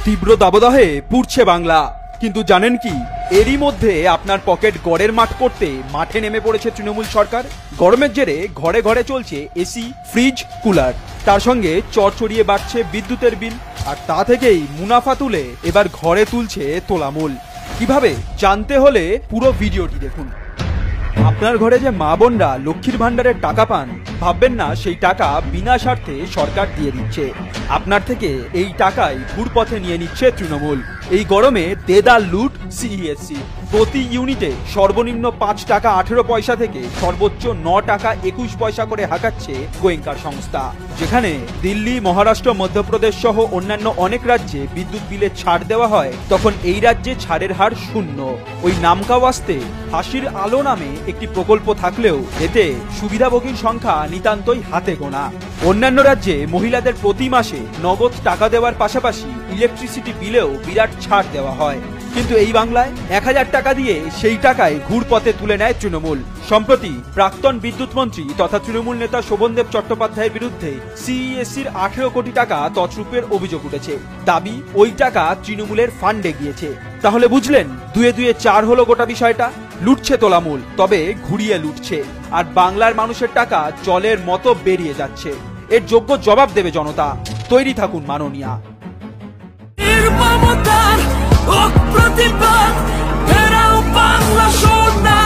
তীব্র দাবদাহে পুড়ছে বাংলা, কিন্তু জানেন কি এরই মধ্যে আপনার পকেট গড়ের মাঠ করতে মাঠে নেমে পড়েছে তৃণমূল সরকার। গরমের জেরে ঘরে ঘরে চলছে এসি, ফ্রিজ, কুলার, তার সঙ্গে চড়চড়িয়ে বাড়ছে বিদ্যুতের বিল, আর তা থেকেই মুনাফা তুলে এবার ঘরে তুলছে তোলামূল। কিভাবে জানতে হলে পুরো ভিডিওটি দেখুন। আপনার ঘরে যে মা বোনরা লক্ষ্মীর ভান্ডারের টাকা পান, ভাববেন না সেই টাকা বিনা স্বার্থে সরকার দিয়ে দিচ্ছে। আপনার থেকে এই টাকাই ঘুরপথে নিয়ে নিচ্ছে তৃণমূল। এই গরমে দেদার লুট সিইএসসি। প্রতি ইউনিটে সর্বনিম্ন 5 টাকা 18 পয়সা থেকে সর্বোচ্চ 9 টাকা 21 পয়সা করে হাঁকাচ্ছে গোয়েঙ্কার সংস্থা। যেখানে দিল্লি, মহারাষ্ট্র, মধ্যপ্রদেশ সহ অন্যান্য অনেক রাজ্যে বিদ্যুৎ বিলে ছাড় দেওয়া হয়, তখন এই রাজ্যে ছাড়ের হার 0। ওই নামকাওয়াস্তে হাসির আলো নামে একটি প্রকল্প থাকলেও এতে সুবিধাভোগীর সংখ্যা নিতান্তই হাতে গোনা। অন্যান্য রাজ্যে মহিলাদের প্রতি মাসে নগদ টাকা দেওয়ার পাশাপাশি ইলেকট্রিসিটি বিলেও বিরাট ছাড় দেওয়া হয়, কিন্তু এই বাংলায় 1000 টাকা দিয়ে সেই টাকায় ঘুরপথে তুলে নেয় তৃণমূল। সম্প্রতি প্রাক্তন বিদ্যুৎ মন্ত্রী তথা তৃণমূল নেতা শোভনদেব চট্টোপাধ্যায়ের বিরুদ্ধে সিইএসসির 18 কোটি টাকা তছরূপের অভিযোগ উঠেছে। দাবি ওই টাকা তৃণমূলের ফান্ডে গিয়েছে। তাহলে বুঝলেন, দুয়ে দুয়ে 4 হলো গোটা বিষয়টা। লুটছে তোলামূল, তবে ঘুরিয়ে লুটছে, আর বাংলার মানুষের টাকা জলের মতো বেরিয়ে যাচ্ছে। এর যোগ্য জবাব দেবে জনতা। তৈরি থাকুন মাননীয়া। প্রতিবাদ ফেরাও বাংলা সোনা।